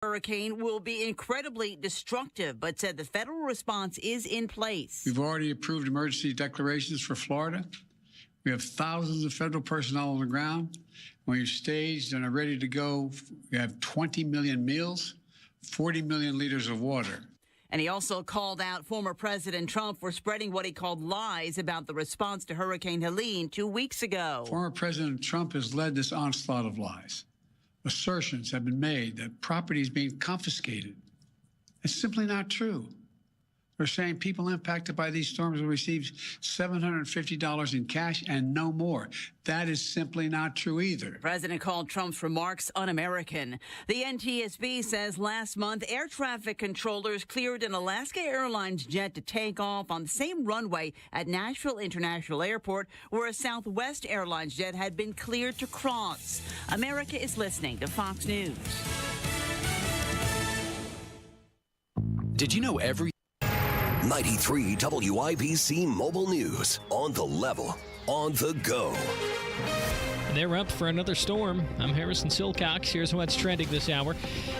Hurricane will be incredibly destructive, but said the federal response is in place. We've already approved emergency declarations for Florida. We have thousands of federal personnel on the ground. We've staged and are ready to go. We have 20 million meals, 40 million liters of water. And he also called out former President Trump for spreading what he called lies about the response to Hurricane Helene 2 weeks ago. Former President Trump has led this onslaught of lies. Assertions have been made that property is being confiscated. It's simply not true. They're saying people impacted by these storms will receive $750 in cash and no more. That is simply not true either. The president called Trump's remarks un-American. The NTSB says last month air traffic controllers cleared an Alaska Airlines jet to take off on the same runway at Nashville International Airport where a Southwest Airlines jet had been cleared to cross. America is listening to Fox News. Did you know every 93 WIBC Mobile News, on the level, on the go. They're up for another storm. I'm Harrison Silcox. Here's what's trending this hour.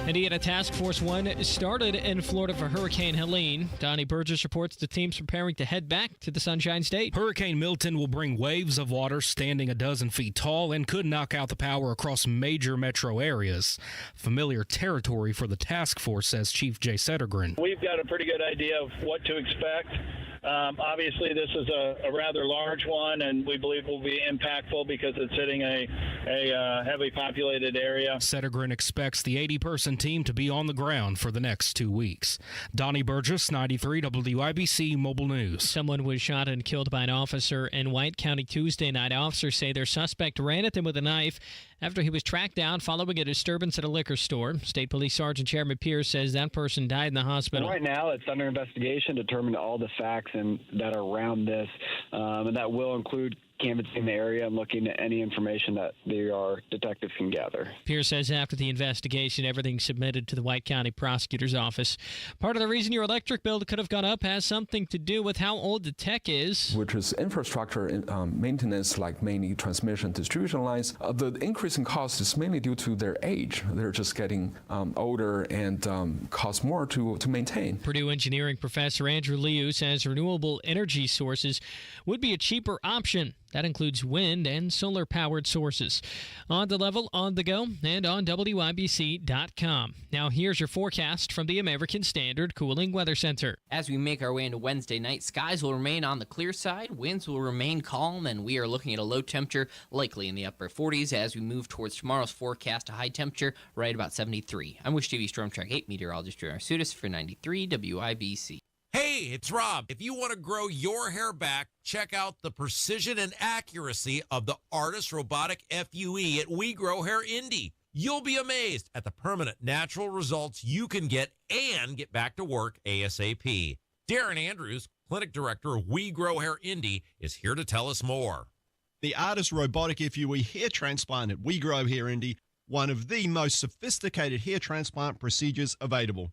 Indiana Task Force 1 started in Florida for Hurricane Helene. Donnie Burgess reports the team's preparing to head back to the Sunshine State. Hurricane Milton will bring waves of water standing a dozen feet tall and could knock out the power across major metro areas. Familiar territory for the task force, says Chief Jay Settergren. We've got a pretty good idea of what to expect. Obviously, this is a rather large one, and we believe will be impactful because it's hitting a heavily populated area. Settergren expects the 80-person team to be on the ground for the next 2 weeks. Donnie Burgess, 93 WIBC Mobile News. Someone was shot and killed by an officer in White County Tuesday night. Officers say their suspect ran at them with a knife after he was tracked down following a disturbance at a liquor store. State Police Sergeant Chairman Pierce says that person died in the hospital. And right now, it's under investigation to determine all the facts that are around this, and that will include canvassing the area and looking at any information that our detectives can gather. Pierce says after the investigation, everything's submitted to the White County Prosecutor's Office. Part of the reason your electric bill could have gone up has something to do with how old the tech is. Which is infrastructure maintenance, like mainly transmission distribution lines. The increase in cost is mainly due to their age. They're just getting older and cost more to maintain. Purdue engineering professor Andrew Liu says renewable energy sources would be a cheaper option. That includes wind and solar-powered sources. On the level, on the go, and on WIBC.com. Now here's your forecast from the American Standard Cooling Weather Center. As we make our way into Wednesday night, skies will remain on the clear side, winds will remain calm, and we are looking at a low temperature, likely in the upper 40s, as we move towards tomorrow's forecast, a high temperature right about 73. I'm Wish TV Storm Track 8 meteorologist Drew Arsutis for 93 WIBC. Hey, it's Rob. If you want to grow your hair back, check out the precision and accuracy of the Artist Robotic FUE at We Grow Hair Indy. You'll be amazed at the permanent natural results you can get and get back to work ASAP. Darren Andrews, Clinic Director of We Grow Hair Indy, is here to tell us more. The Artist Robotic FUE hair transplant at We Grow Hair Indy, one of the most sophisticated hair transplant procedures available.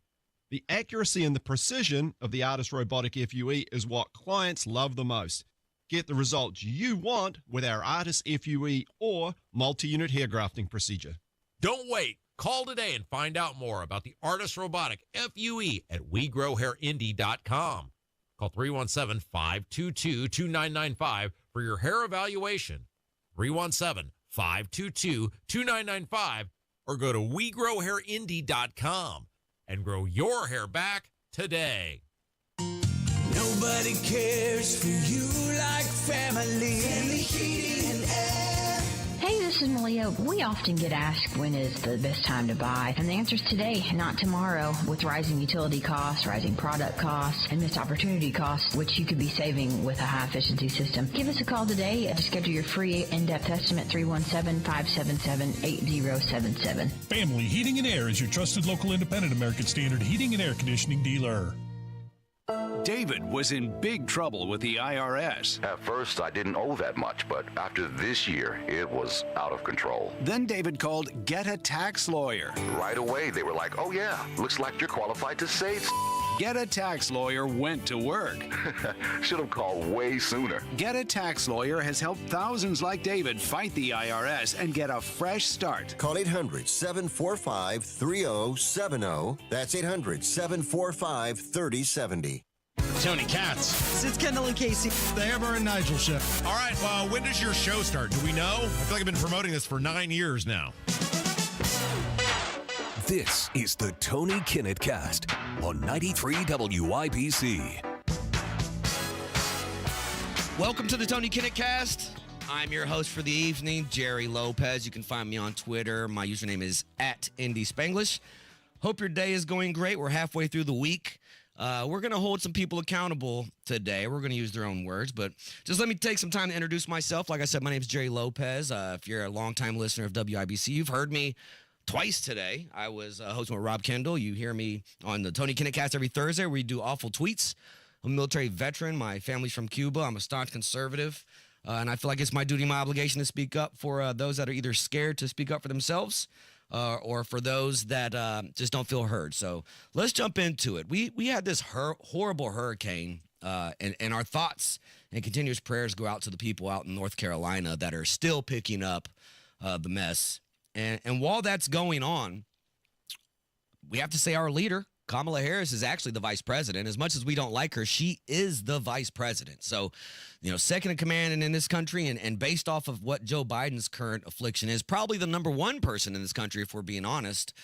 The accuracy and the precision of the Artist Robotic FUE is what clients love the most. Get the results you want with our Artist FUE or multi-unit hair grafting procedure. Don't wait. Call today and find out more about the Artist Robotic FUE at WeGrowHairIndy.com. Call 317-522-2995 for your hair evaluation. 317-522-2995 or go to WeGrowHairIndy.com. and grow your hair back today. Nobody cares for you like family. Family Heating and Air. Hey, this is Malia. We often get asked when is the best time to buy, and the answer is today, not tomorrow. With rising utility costs, rising product costs, and missed opportunity costs, which you could be saving with a high-efficiency system. Give us a call today to schedule your free in-depth estimate, 317-577-8077. Family Heating and Air is your trusted local independent American Standard heating and air conditioning dealer. David was in big trouble with the IRS. At first, I didn't owe that much, but after this year, it was out of control. Then David called Get a Tax Lawyer. Right away, they were like, oh yeah, looks like you're qualified to save. Get a Tax Lawyer went to work. Should have called way sooner. Get a Tax Lawyer has helped thousands like David fight the IRS and get a fresh start. Call 800-745-3070. That's 800-745-3070. Tony Katz. It's Kendall and Casey. The Amber and Nigel show. All right, when does your show start? Do we know? I feel like I've been promoting this for 9 years now. This is the Tony Kinnett Cast on 93 WIBC. Welcome to the Tony Kinnett Cast. I'm your host for the evening, Jerry Lopez. You can find me on Twitter. My username is @Indy Spanglish. Hope your day is going great. We're halfway through the week. We're going to hold some people accountable today. We're going to use their own words, but just let me take some time to introduce myself. Like I said, my name is Jerry Lopez. If you're a longtime listener of WIBC, you've heard me twice today. I was hosting with Rob Kendall. You hear me on the Tony Kinnett Cast every Thursday where we do awful tweets. I'm a military veteran. My family's from Cuba. I'm a staunch conservative. And I feel like it's my duty, my obligation to speak up for those that are either scared to speak up for themselves or for those that just don't feel heard. So let's jump into it. We had this horrible hurricane, and our thoughts and continuous prayers go out to the people out in North Carolina that are still picking up the mess. And while that's going on, we have to say our leader, Kamala Harris, is actually the vice president. As much as we don't like her, she is the vice president. So, second in command in this country, and based off of what Joe Biden's current affliction is, probably the number one person in this country, if we're being honest.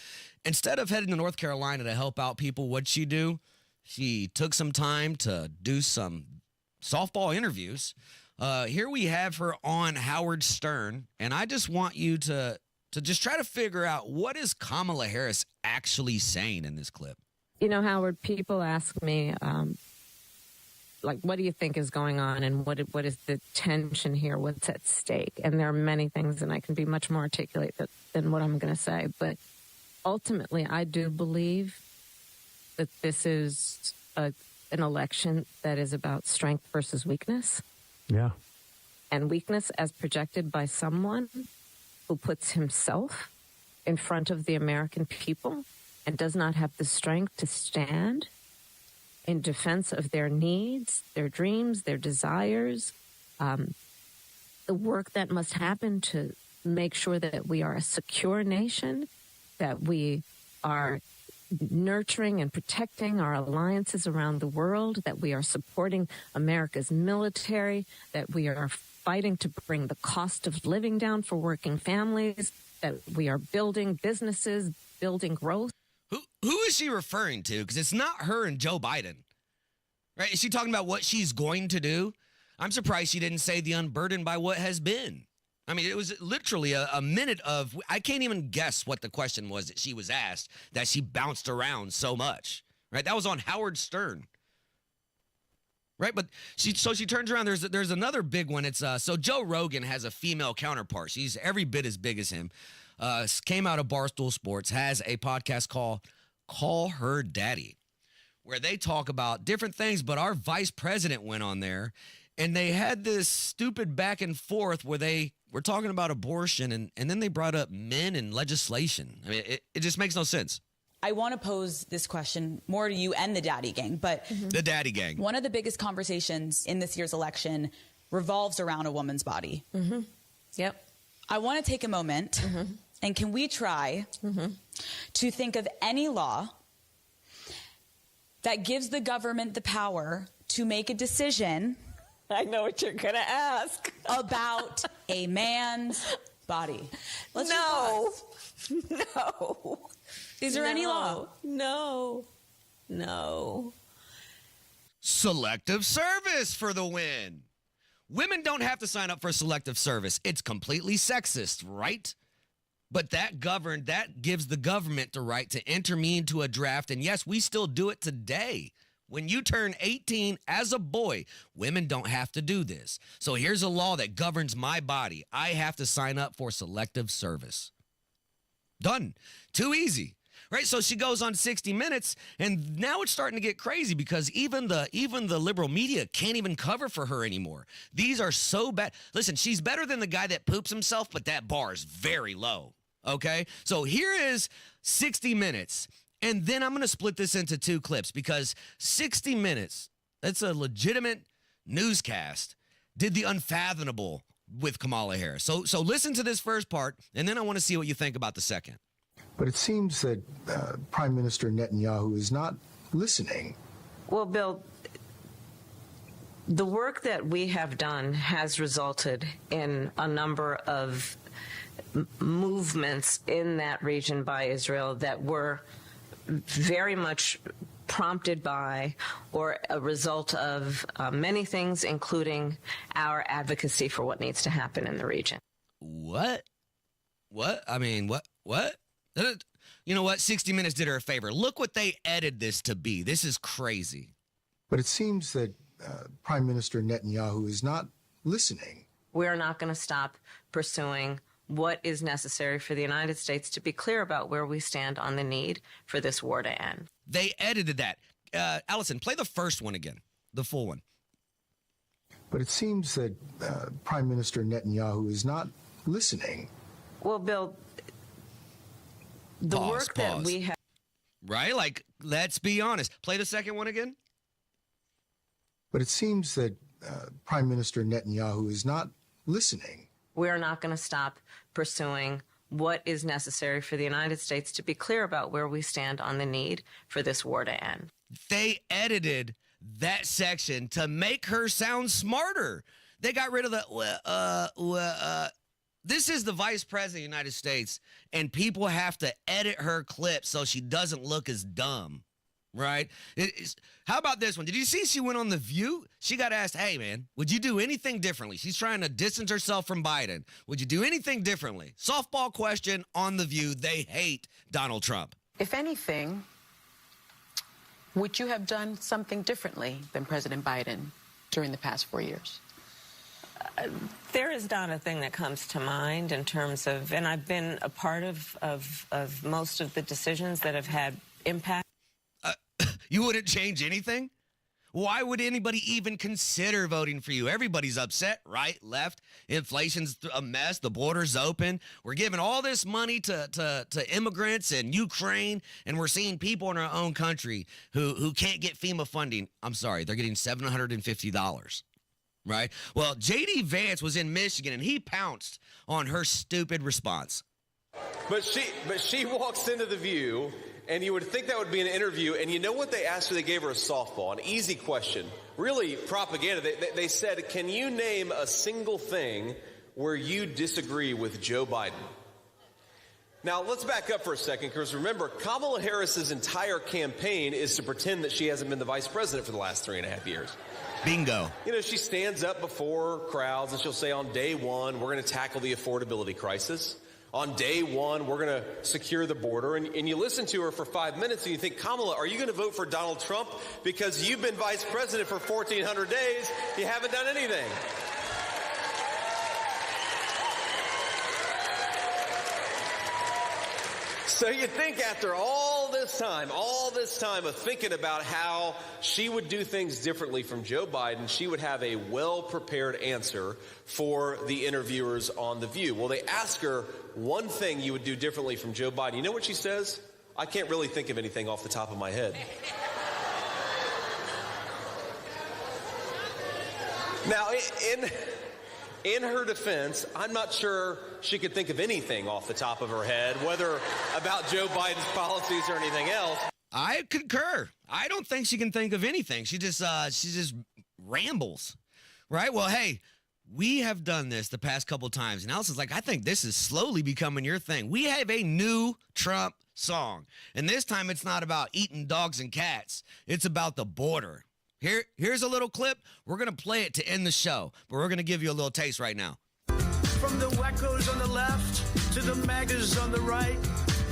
Instead of heading to North Carolina to help out people, what'd she do? She took some time to do some softball interviews. Here we have her on Howard Stern, and I just want you to just try to figure out, what is Kamala Harris actually saying in this clip? Howard, people ask me, what do you think is going on, and what is the tension here? What's at stake? And there are many things, and I can be much more articulate than what I'm going to say. But ultimately, I do believe that this is an election that is about strength versus weakness. Yeah. And weakness as projected by someone who puts himself in front of the American people and does not have the strength to stand in defense of their needs, their dreams, their desires, the work that must happen to make sure that we are a secure nation, that we are nurturing and protecting our alliances around the world, that we are supporting America's military, that we are fighting to bring the cost of living down for working families, that we are building businesses, building growth. Who is she referring to? Because it's not her and Joe Biden, right? Is she talking about what she's going to do? I'm surprised she didn't say the unburdened by what has been. I mean, it was literally a minute of, I can't even guess what the question was that she was asked, that she bounced around so much, right? That was on Howard Stern. Right, but she turns around. There's another big one. It's so Joe Rogan has a female counterpart. She's every bit as big as him. Came out of Barstool Sports, has a podcast called Call Her Daddy, where they talk about different things. But our vice president went on there, and they had this stupid back and forth where they were talking about abortion, and then they brought up men and legislation. I mean, it just makes no sense. I want to pose this question more to you and the Daddy Gang, but the Daddy Gang. One of the biggest conversations in this year's election revolves around a woman's body. Mm-hmm. Yep. I want to take a moment, and can we try to think of any law that gives the government the power to make a decision? I know what you're going to ask. About a man's body. No. Is there any law? No. Selective service for the win. Women don't have to sign up for selective service. It's completely sexist, right? But that gives the government the right to enter me into a draft. And yes, we still do it today. When you turn 18 as a boy, women don't have to do this. So here's a law that governs my body. I have to sign up for selective service. Done. Too easy. Right? So she goes on 60 Minutes, and now it's starting to get crazy because even the liberal media can't even cover for her anymore. These are so bad. Listen, she's better than the guy that poops himself, but that bar is very low. Okay? So here is 60 Minutes. And then I'm going to split this into two clips because 60 Minutes, that's a legitimate newscast, did the unfathomable with Kamala Harris. So listen to this first part, and then I want to see what you think about the second. But it seems that Prime Minister Netanyahu is not listening. Well, Bill, the work that we have done has resulted in a number of movements in that region by Israel that were very much prompted by or a result of many things, including our advocacy for what needs to happen in the region. What? I mean, what? You know what? 60 Minutes did her a favor. Look what they edited this to be. This is crazy. But it seems that Prime Minister Netanyahu is not listening. We're not going to stop pursuing what is necessary for the United States to be clear about where we stand on the need for this war to end. They edited that. Allison, play the first one again, the full one. But it seems that Prime Minister Netanyahu is not listening. Well, Bill, the Pause. work that we have... Right? Like, let's be honest. Play the second one again. But it seems that Prime Minister Netanyahu is not listening. We're not going to stop pursuing what is necessary for the United States to be clear about where we stand on the need for this war to end. They edited that section to make her sound smarter. They got rid of the, this is the Vice President of the United States, and people have to edit her clip so she doesn't look as dumb. Right? How about this one? Did you see she went on The View? She got asked, hey, man, would you do anything differently? She's trying to distance herself from Biden. Would you do anything differently? Softball question on The View. They hate Donald Trump. If anything, would you have done something differently than President Biden during the past 4 years? There is not a thing that comes to mind in terms of, and I've been a part of most of the decisions that have had impact. You wouldn't change anything? Why would anybody even consider voting for you? Everybody's upset, right, left. Inflation's a mess. The border's open. We're giving all this money to immigrants in Ukraine, and we're seeing people in our own country who can't get FEMA funding. I'm sorry, they're getting $750, right? Well, J.D. Vance was in Michigan, and he pounced on her stupid response. But she walks into The View, and you would think that would be an interview, and you know what they asked her? They gave her a softball, an easy question. Really propaganda. They said, can you name a single thing where you disagree with Joe Biden? Now, let's back up for a second, because remember, Kamala Harris's entire campaign is to pretend that she hasn't been the vice president for the last 3.5 years. Bingo. You know, she stands up before crowds, and she'll say, on day one, we're going to tackle the affordability crisis. On day one, we're going to secure the border. And you listen to her for 5 minutes and you think, Kamala, are you going to vote for Donald Trump? Because you've been vice president for 1,400 days. You haven't done anything. So you think after all this time of thinking about how she would do things differently from Joe Biden, she would have a well-prepared answer for the interviewers on The View. Well, they ask her one thing you would do differently from Joe Biden. You know what she says? I can't really think of anything off the top of my head. Now, in her defense, I'm not sure she could think of anything off the top of her head, whether about Joe Biden's policies or anything else. I concur. I don't think she can think of anything. She just rambles, right? Well, hey, we have done this the past couple times, and Allison's like, I think this is slowly becoming your thing. We have a new Trump song, and this time it's not about eating dogs and cats. It's about the border. Here's a little clip. We're going to play it to end the show, but we're going to give you a little taste right now. From the wackos on the left to the MAGAs on the right,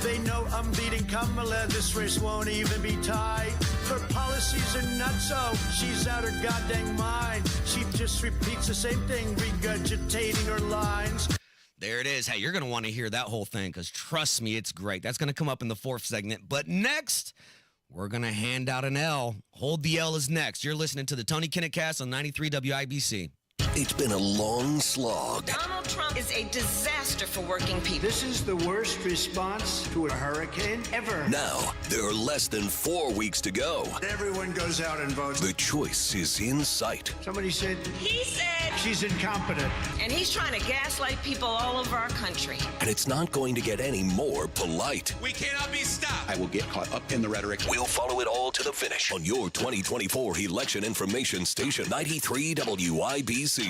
they know I'm beating Kamala. This race won't even be tied. Her policies are nutso. She's out her goddamn mind. She just repeats the same thing, regurgitating her lines. There it is. Hey, you're going to want to hear that whole thing because trust me, it's great. That's going to come up in the fourth segment. But next, we're going to hand out an L. Hold the L is next. You're listening to the Tony Kinnett Cast on 93 WIBC. It's been a long slog. Donald Trump is a disaster for working people. This is the worst response to a hurricane ever. Now, there are less than 4 weeks to go. Everyone goes out and votes. The choice is in sight. Somebody said... He said... She's incompetent. And he's trying to gaslight people all over our country. And it's not going to get any more polite. We cannot be stopped. I will get caught up in the rhetoric. We'll follow it all to the finish on your 2024 election information station, 93 WIBC.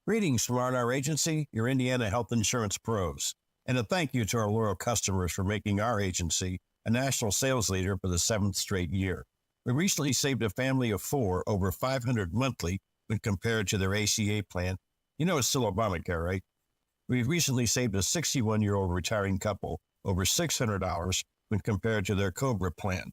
Greetings from R&R Agency, your Indiana health insurance pros. And a thank you to our loyal customers for making our agency a national sales leader for the 7th straight year. We recently saved a family of 4 over $500 monthly when compared to their ACA plan. You know it's still Obamacare, right? We recently saved a 61-year-old retiring couple over $600 when compared to their COBRA plan.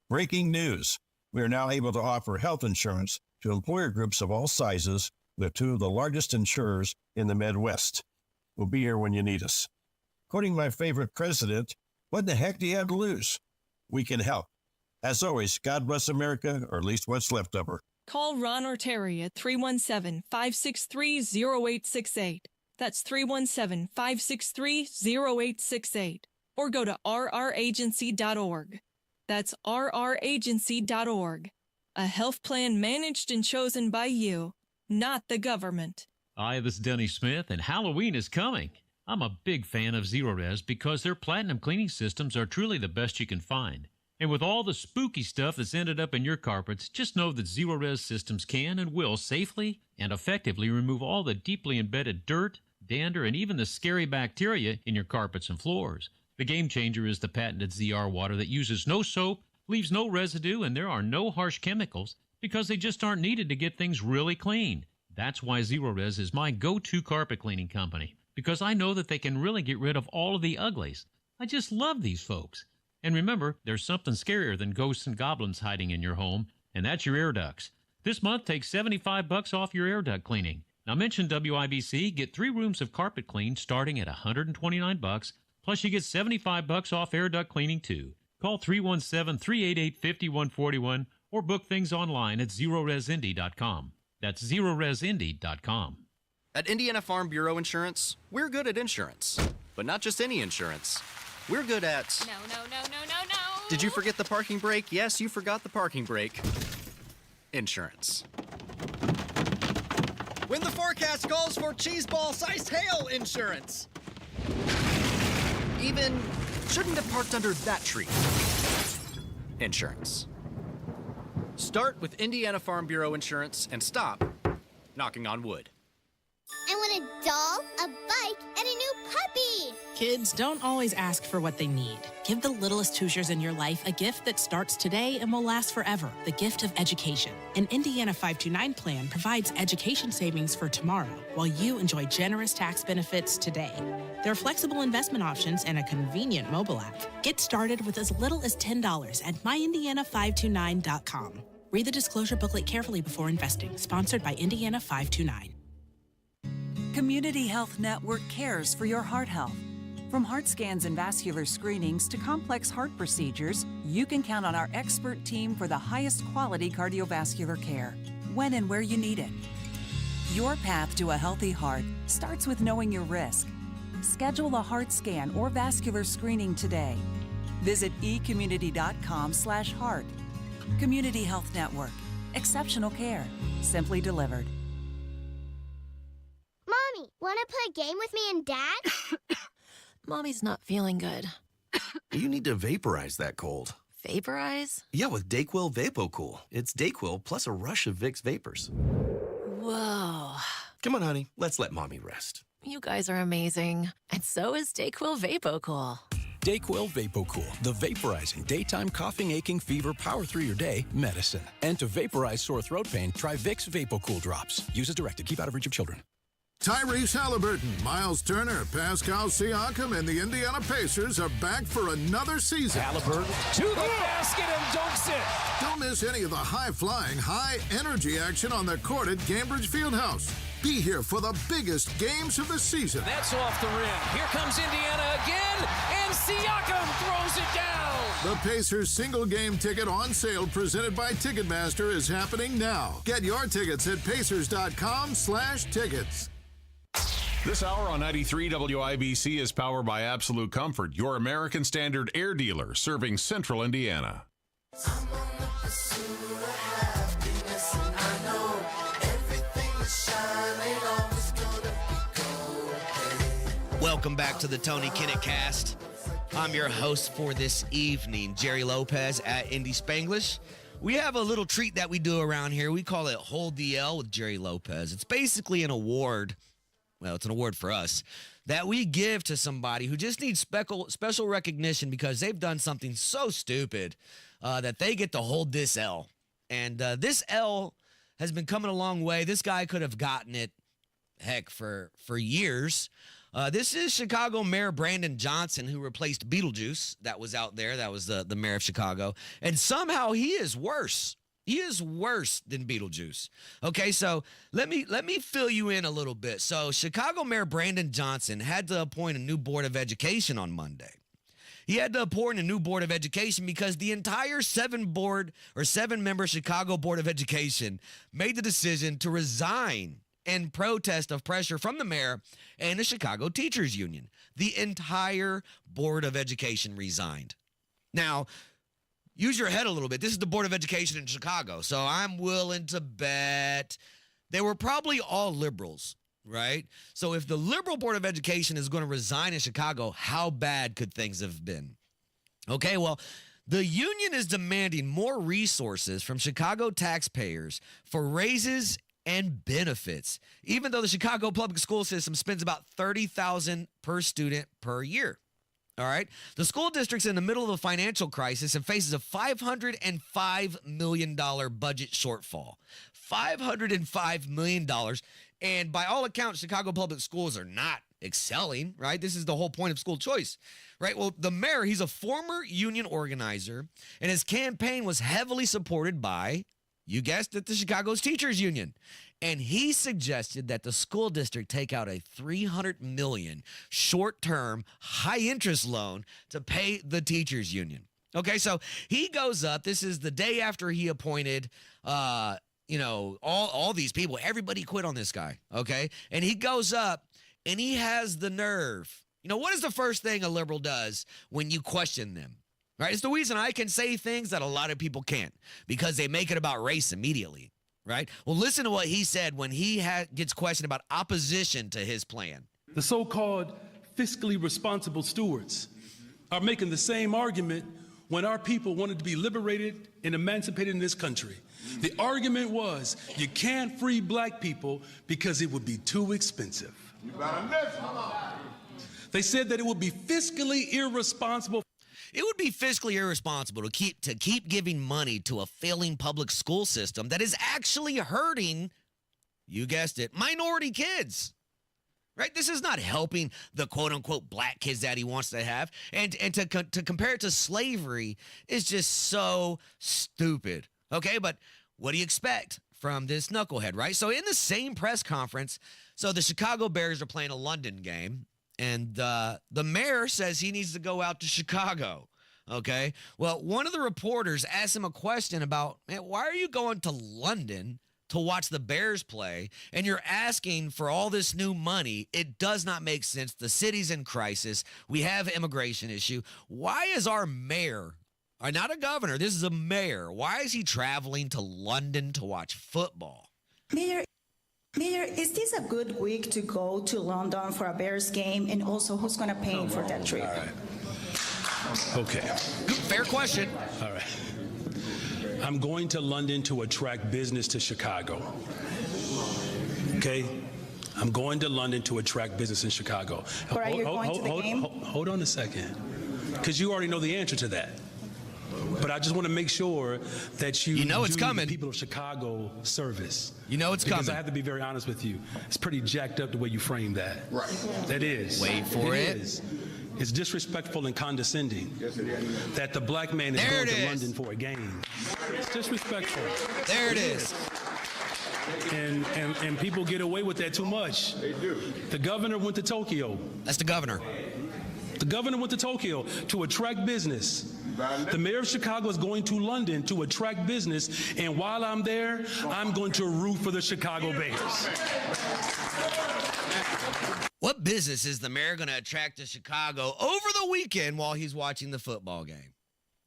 Breaking news. We are now able to offer health insurance to employer groups of all sizes with 2 of the largest insurers in the Midwest. We'll be here when you need us. Quoting my favorite president, what the heck do you have to lose? We can help. As always, God bless America, or at least what's left of her. Call Ron or Terry at 317-563-0868. That's 317-563-0868. Or go to rragency.org. That's rragency.org. A health plan managed and chosen by you, not the government. Hi, this is Denny Smith, and Halloween is coming. I'm a big fan of Zero Res because their platinum cleaning systems are truly the best you can find. And with all the spooky stuff that's ended up in your carpets, just know that Zero Res systems can and will safely and effectively remove all the deeply embedded dirt, dander, and even the scary bacteria in your carpets and floors. The game changer is the patented ZR water that uses no soap, leaves no residue, and there are no harsh chemicals because they just aren't needed to get things really clean. That's why Zero Res is my go-to carpet cleaning company, because I know that they can really get rid of all of the uglies. I just love these folks. And remember, there's something scarier than ghosts and goblins hiding in your home, and that's your air ducts. This month, take $75 off your air duct cleaning. Now mention WIBC, get 3 rooms of carpet clean starting at $129, plus you get $75 off air duct cleaning too. Call 317-388-5141 or book things online at ZeroResIndy.com. That's ZeroResIndy.com. At Indiana Farm Bureau Insurance, we're good at insurance. But not just any insurance. We're good at... No. Did you forget the parking brake? Yes, you forgot the parking brake. Insurance. When the forecast calls for cheeseball-sized hail insurance. Even shouldn't have parked under that tree. Insurance. Start with Indiana Farm Bureau Insurance and stop knocking on wood. I want a doll, a bike, and a new puppy. Kids don't always ask for what they need. Give the littlest Hoosiers in your life a gift that starts today and will last forever, the gift of education. An Indiana 529 plan provides education savings for tomorrow while you enjoy generous tax benefits today. There are flexible investment options and a convenient mobile app. Get started with as little as $10 at myindiana529.com. Read the disclosure booklet carefully before investing. Sponsored by Indiana 529. Community Health Network cares for your heart health. From heart scans and vascular screenings to complex heart procedures, you can count on our expert team for the highest quality cardiovascular care, when and where you need it. Your path to a healthy heart starts with knowing your risk. Schedule a heart scan or vascular screening today. Visit ecommunity.com/heart. Community Health Network. Exceptional care. Simply delivered. Mommy, want to play a game with me and Dad? Mommy's not feeling good. You need to vaporize that cold. Vaporize? Yeah, with DayQuil VapoCool. It's DayQuil plus a rush of Vicks vapors. Whoa. Come on, honey. Let's let Mommy rest. You guys are amazing. And so is DayQuil VapoCool. DayQuil VapoCool, the vaporizing daytime coughing, aching, fever, power through your day medicine. And to vaporize sore throat pain, try Vicks VapoCool drops. Use as directed. Keep out of reach of children. Tyrese Halliburton, Miles Turner, Pascal Siakam, and the Indiana Pacers are back for another season. Halliburton to the basket and dunks it. Don't miss any of the high-flying, high-energy action on the court at Cambridge Fieldhouse. Be here for the biggest games of the season. That's off the rim. Here comes Indiana again. one, and Siakam throws it down. The Pacers single game ticket on sale presented by Ticketmaster is happening now. Get your tickets at pacers.com/tickets. This hour on 93 WIBC is powered by Absolute Comfort, your American Standard air dealer serving central Indiana. Welcome back to the Tony Kinnett Cast. I'm your host for this evening, Jerry Lopez at Indy Spanglish. We have a little treat that we do around here. We call it Hold the L with Jerry Lopez. It's basically an award. Well, it's an award for us that we give to somebody who just needs special recognition because they've done something so stupid that they get to hold this L. And this L has been coming a long way. This guy could have gotten it, heck, for years. This is Chicago Mayor Brandon Johnson, who replaced Beetlejuice. That was out there. That was the mayor of Chicago. And somehow he is worse. He is worse than Beetlejuice. Okay, so let me fill you in a little bit. So Chicago Mayor Brandon Johnson had to appoint a new Board of Education on Monday. He had to appoint a new Board of Education because the entire seven-member Chicago Board of Education made the decision to resign in protest of pressure from the mayor and the Chicago Teachers Union. The entire Board of Education resigned. Now, use your head a little bit. This is the Board of Education in Chicago, so I'm willing to bet they were probably all liberals, right? So if the liberal Board of Education is going to resign in Chicago, how bad could things have been? Okay, well, the union is demanding more resources from Chicago taxpayers for raises and benefits, even though the Chicago public school system spends about $30,000 per student per year. All right. The school district's in the middle of a financial crisis and faces a $505 million budget shortfall. $505 million. And by all accounts, Chicago public schools are not excelling, right? This is the whole point of school choice, right? Well, the mayor, he's a former union organizer, and his campaign was heavily supported by, you guessed it, the Chicago's Teachers Union. And he suggested that the school district take out a $300 million short-term, high-interest loan to pay the teachers union. Okay, so he goes up. This is the day after he appointed, all these people. Everybody quit on this guy, okay? And he goes up, and he has the nerve. What is the first thing a liberal does when you question them? Right? It's the reason I can say things that a lot of people can't, because they make it about race immediately. Right? Well, listen to what he said when he gets questioned about opposition to his plan. The so-called fiscally responsible stewards are making the same argument when our people wanted to be liberated and emancipated in this country. The argument was, you can't free black people because it would be too expensive. They said that it would be fiscally irresponsible. It would be fiscally irresponsible to keep giving money to a failing public school system that is actually hurting, you guessed it, minority kids. Right? This is not helping the quote-unquote black kids that he wants to have. And to compare it to slavery is just so stupid. Okay, but what do you expect from this knucklehead, right? So in the same press conference, so the Chicago Bears are playing a London game. And the mayor says he needs to go out to Chicago, okay? Well, one of the reporters asked him a question about, man, why are you going to London to watch the Bears play, and you're asking for all this new money? It does not make sense. The city's in crisis. We have an immigration issue. Why is our mayor, not a governor, this is a mayor, why is he traveling to London to watch football? Mayor, is this a good week to go to London for a Bears game? And also, who's going to pay for that trip? All right. Okay. Fair question. All right. I'm going to London to attract business to Chicago. Okay? I'm going to London to attract business in Chicago. Or are you going to the game? Hold on a second. Because you already know the answer to that. But I just want to make sure that you know it's coming. The people of Chicago service. You know it's coming. Because I have to be very honest with you. It's pretty jacked up the way you frame that. Right. That is. Wait for it. Is. It's disrespectful and condescending that the black man is going to London for a game. It's disrespectful. There it is. And people get away with that too much. They do. The governor went to Tokyo. That's the governor. The governor went to Tokyo to attract business. The mayor of Chicago is going to London to attract business, and while I'm there, I'm going to root for the Chicago Bears. What business is the mayor going to attract to Chicago over the weekend while he's watching the football game?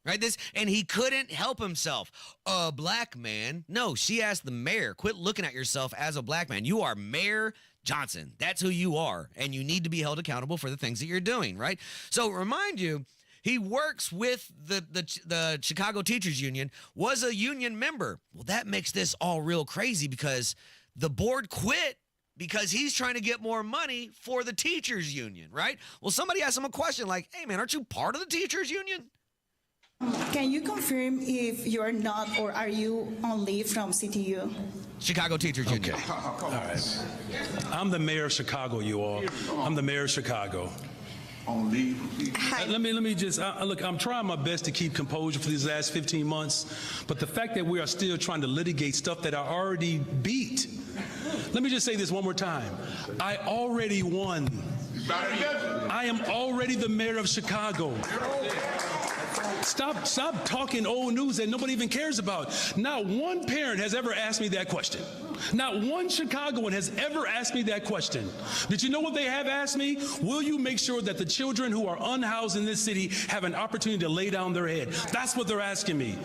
Right? And he couldn't help himself. A black man. No, she asked the mayor, quit looking at yourself as a black man. You are Mayor Johnson. That's who you are. And you need to be held accountable for the things that you're doing, right? So remind you, he works with the Chicago Teachers Union, was a union member. Well, that makes this all real crazy because the board quit because he's trying to get more money for the teachers union, right? Well, somebody asked him a question like, hey, man, aren't you part of the teachers union? Can you confirm if you're not, or are you on leave from CTU? Chicago Teachers Union. All right. I'm the mayor of Chicago, you all. I'm the mayor of Chicago. Let me just, look, I'm trying my best to keep composure for these last 15 months, but the fact that we are still trying to litigate stuff that I already beat. Let me just say this one more time. I already won. I am already the mayor of Chicago. Stop talking old news that nobody even cares about. Not one parent has ever asked me that question. Not one Chicagoan has ever asked me that question. Did you know what they have asked me? Will you make sure that the children who are unhoused in this city have an opportunity to lay down their head? That's what they're asking me.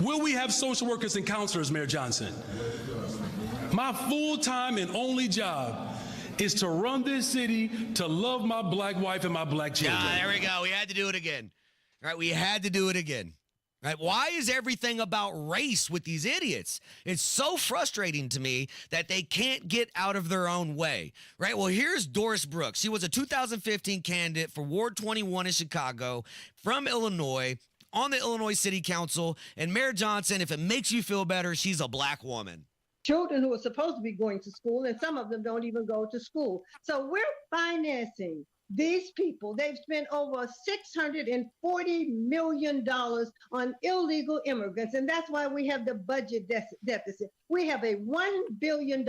Will we have social workers and counselors, Mayor Johnson? My full-time and only job is to run this city, to love my black wife and my black children. Yeah, there we go. We had to do it again. All right, we had to do it again. Right? Why is everything about race with these idiots? It's so frustrating to me that they can't get out of their own way. Right? Well, here's Doris Brooks. She was a 2015 candidate for Ward 21 in Chicago from Illinois on the Illinois City Council. And Mayor Johnson, if it makes you feel better, she's a black woman. Children who are supposed to be going to school, and some of them don't even go to school. So we're financing these people. They've spent over $640 million on illegal immigrants, and that's why we have the budget deficit. We have a $1 billion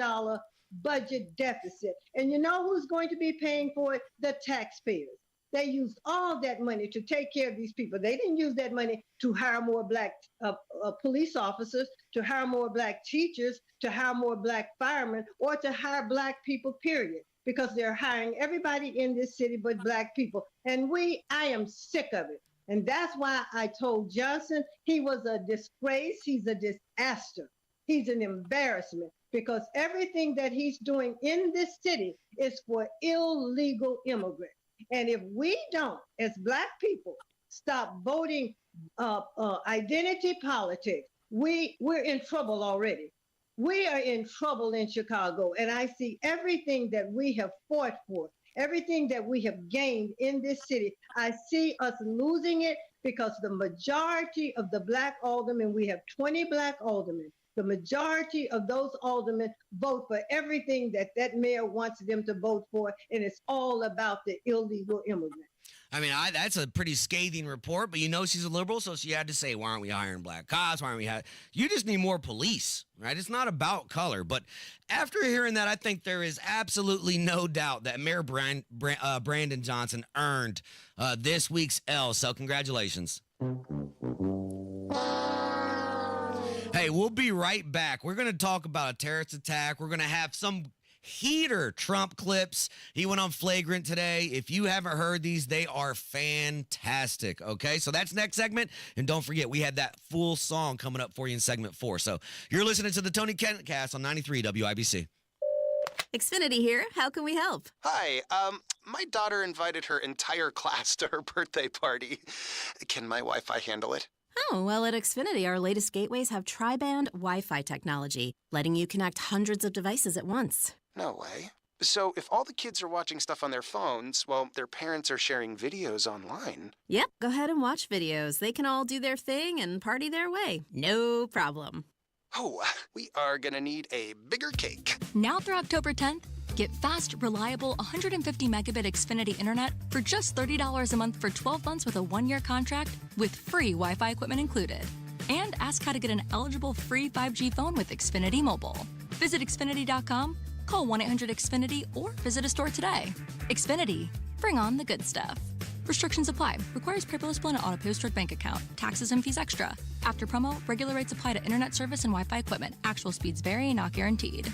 budget deficit. And you know who's going to be paying for it? The taxpayers. They used all that money to take care of these people. They didn't use that money to hire more black police officers, to hire more black teachers, to hire more black firemen, or to hire black people, period. Because they're hiring everybody in this city but black people. And I am sick of it. And that's why I told Johnson he was a disgrace. He's a disaster. He's an embarrassment because everything that he's doing in this city is for illegal immigrants. And if we don't, as black people, stop voting identity politics, we're in trouble already. We are in trouble in Chicago, and I see everything that we have fought for, everything that we have gained in this city. I see us losing it because the majority of the black aldermen, we have 20 black aldermen, the majority of those aldermen vote for everything that mayor wants them to vote for, and it's all about the illegal immigrants. I mean, that's a pretty scathing report, but you know she's a liberal, so she had to say, why aren't we hiring black cops? Why aren't we hiring? You just need more police, right? It's not about color. But after hearing that, I think there is absolutely no doubt that Mayor Brandon Johnson earned this week's L, so congratulations. Hey, we'll be right back. We're going to talk about a terrorist attack. We're going to have some heater Trump clips. He went on Flagrant today. If you haven't heard these, they are fantastic. Okay, so that's next segment. And don't forget, we had that full song coming up for you in segment 4. So you're listening to the Tony Kinnett Cast on 93 WIBC. Xfinity here. How can we help? Hi. My daughter invited her entire class to her birthday party. Can my Wi-Fi handle it? Oh, well, at Xfinity, our latest gateways have tri-band Wi-Fi technology, letting you connect hundreds of devices at once. No way. So if all the kids are watching stuff on their phones, well, their parents are sharing videos online. Yep, go ahead and watch videos. They can all do their thing and party their way. No problem. Oh, we are gonna need a bigger cake. Now through October 10th, get fast, reliable 150 megabit Xfinity internet for just $30 a month for 12 months with a 1-year contract with free Wi-Fi equipment included. And ask how to get an eligible free 5G phone with Xfinity Mobile. Visit Xfinity.com, call 1-800-XFINITY, or visit a store today. Xfinity. Bring on the good stuff. Restrictions apply. Requires paperless bill and auto pay stored bank account. Taxes and fees extra. After promo, regular rates apply to internet service and Wi-Fi equipment. Actual speeds vary, not guaranteed.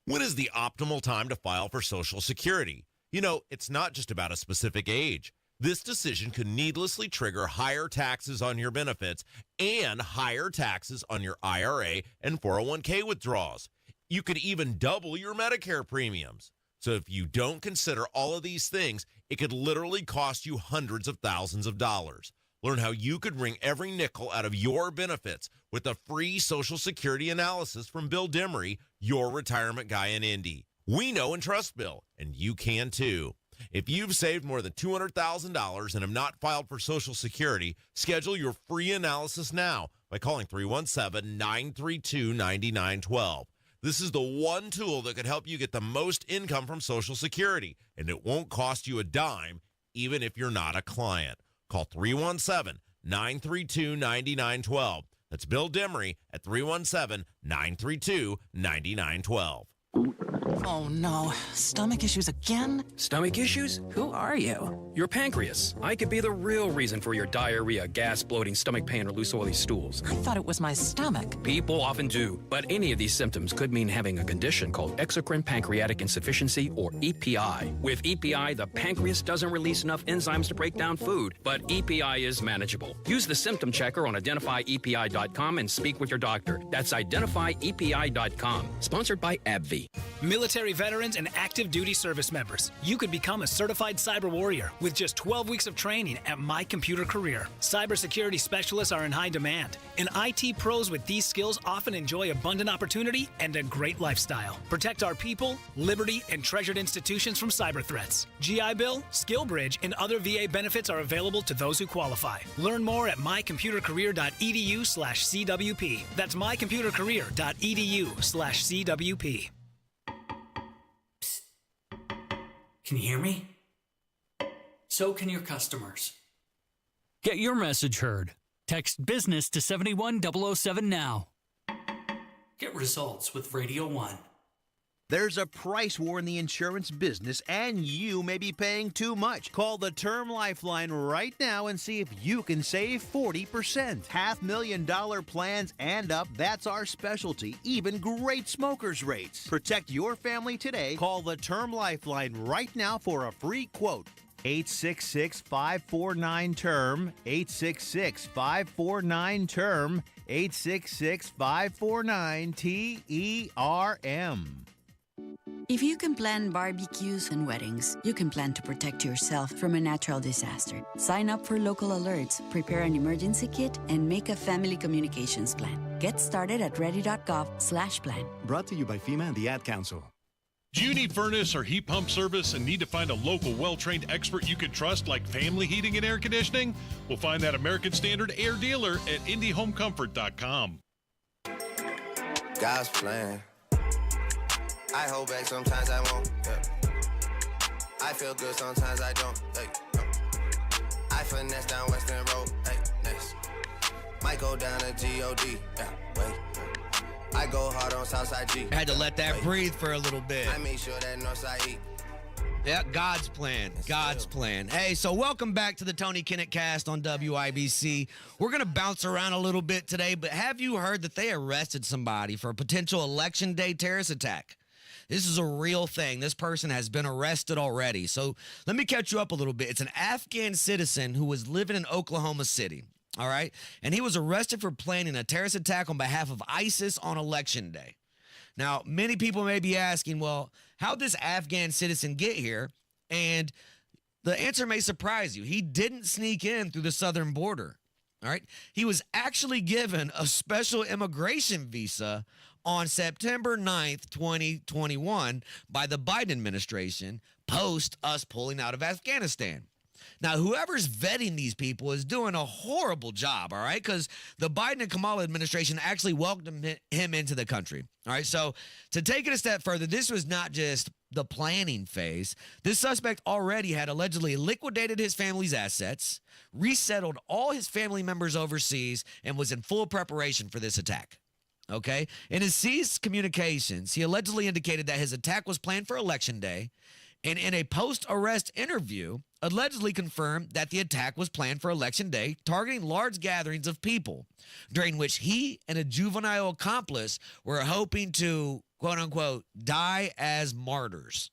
When is the optimal time to file for Social Security? You know, it's not just about a specific age. This decision could needlessly trigger higher taxes on your benefits and higher taxes on your IRA and 401k withdrawals. You could even double your Medicare premiums. So if you don't consider all of these things, it could literally cost you hundreds of thousands of dollars. Learn how you could wring every nickel out of your benefits with a free Social Security analysis from Bill Demery, your retirement guy in Indy. We know and trust Bill, and you can too. If you've saved more than $200,000 and have not filed for Social Security, schedule your free analysis now by calling 317-932-9912. This is the one tool that could help you get the most income from Social Security, and it won't cost you a dime, even if you're not a client. Call 317-932-9912. That's Bill Demery at 317-932-9912. Oh no, stomach issues again? Stomach issues? Who are you? Your pancreas. I could be the real reason for your diarrhea, gas, bloating, stomach pain, or loose oily stools. I thought it was my stomach. People often do, but any of these symptoms could mean having a condition called exocrine pancreatic insufficiency, or EPI. With EPI, the pancreas doesn't release enough enzymes to break down food, but EPI is manageable. Use the symptom checker on identifyepi.com and speak with your doctor. That's identifyepi.com. Sponsored by AbbVie. Military veterans and active duty service members, you could become a certified cyber warrior with just 12 weeks of training at My Computer Career. Cybersecurity specialists are in high demand, and IT pros with these skills often enjoy abundant opportunity and a great lifestyle. Protect our people, liberty, and treasured institutions from cyber threats. GI Bill, SkillBridge, and other VA benefits are available to those who qualify. Learn more at mycomputercareer.edu/CWP. That's mycomputercareer.edu/CWP. Can you hear me? So can your customers. Get your message heard. Text business to 71007 now. Get results with Radio 1. There's a price war in the insurance business, and you may be paying too much. Call the Term Lifeline right now and see if you can save 40%. $500,000 plans and up, that's our specialty. Even great smokers' rates. Protect your family today. Call the Term Lifeline right now for a free quote. 866-549-TERM, 866-549-TERM, 866-549-TERM. If you can plan barbecues and weddings, you can plan to protect yourself from a natural disaster. Sign up for local alerts, prepare an emergency kit, and make a family communications plan. Get started at ready.gov/plan. Brought to you by FEMA and the Ad Council. Do you need furnace or heat pump service and need to find a local, well-trained expert you can trust like Family Heating and Air Conditioning? We'll find that American Standard Air Dealer at IndyHomeComfort.com. God's plan. I hold back, sometimes I won't. Yeah. I feel good, sometimes I don't. Hey, no. I finesse down Western Road. Hey, next. Might go down to G.O.D. Yeah, wait. I go hard on Southside G. I had to let that breathe for a little bit. I make sure that Northside E. Yeah, God's plan. God's plan. Hey, so welcome back to the Tony Kinnett Cast on WIBC. We're going to bounce around a little bit today, but have you heard that they arrested somebody for a potential Election Day terrorist attack? This is a real thing. This person has been arrested already. So let me catch you up a little bit. It's an Afghan citizen who was living in Oklahoma City, all right? And he was arrested for planning a terrorist attack on behalf of ISIS on Election Day. Now, many people may be asking, well, how'd this Afghan citizen get here? And the answer may surprise you. He didn't sneak in through the southern border, all right? He was actually given a special immigration visa on September 9th, 2021 by the Biden administration post us pulling out of Afghanistan. Now, whoever's vetting these people is doing a horrible job, all right? Because the Biden and Kamala administration actually welcomed him into the country, all right? So to take it a step further, this was not just the planning phase. This suspect already had allegedly liquidated his family's assets, resettled all his family members overseas, and was in full preparation for this attack. Okay? In his seized communications, he allegedly indicated that his attack was planned for Election Day and in a post-arrest interview, allegedly confirmed that the attack was planned for Election Day, targeting large gatherings of people, during which he and a juvenile accomplice were hoping to, quote-unquote, die as martyrs.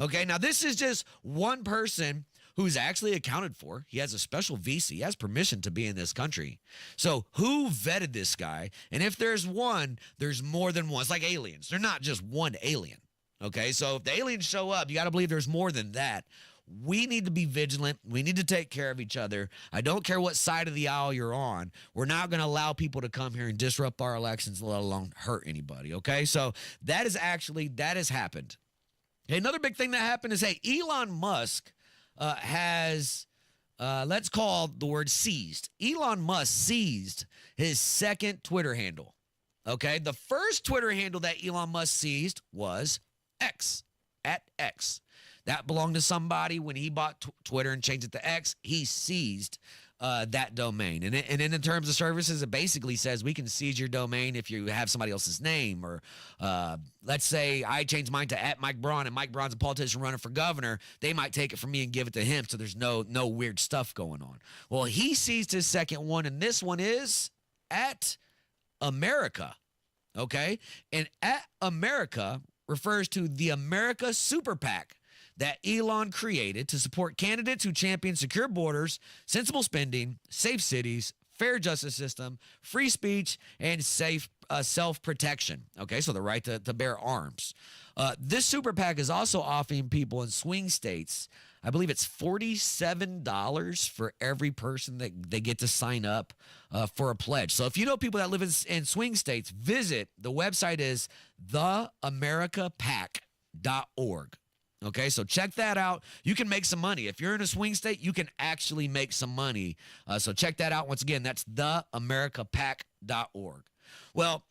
Okay, now this is just one person who's actually accounted for. He has a special visa. He has permission to be in this country. So who vetted this guy? And if there's one, there's more than one. It's like aliens. They're not just one alien. Okay, so if the aliens show up, you got to believe there's more than that. We need to be vigilant. We need to take care of each other. I don't care what side of the aisle you're on. We're not going to allow people to come here and disrupt our elections, let alone hurt anybody, okay? So that has happened. Okay, another big thing that happened is, hey, Elon Musk has, let's call the word seized. Elon Musk seized his second Twitter handle, okay? The first Twitter handle that Elon Musk seized was X, @X. That belonged to somebody. When he bought Twitter and changed it to X, he seized that domain. And in the terms of services, it basically says we can seize your domain if you have somebody else's name. Or let's say I change mine to @Mike Braun, and Mike Braun's a politician running for governor. They might take it from me and give it to him, so there's no weird stuff going on. Well, he seized his second one, and this one is @America. Okay? And @America refers to the America Super PAC that Elon created to support candidates who champion secure borders, sensible spending, safe cities, fair justice system, free speech, and safe self-protection. Okay, so the right to bear arms. This super PAC is also offering people in swing states, I believe it's $47 for every person that they get to sign up for a pledge. So if you know people that live in swing states, visit. The website is theamericapac.org. Okay, so check that out. You can make some money. If you're in a swing state, you can actually make some money. So check that out. Once again, that's theamericapac.org. Well,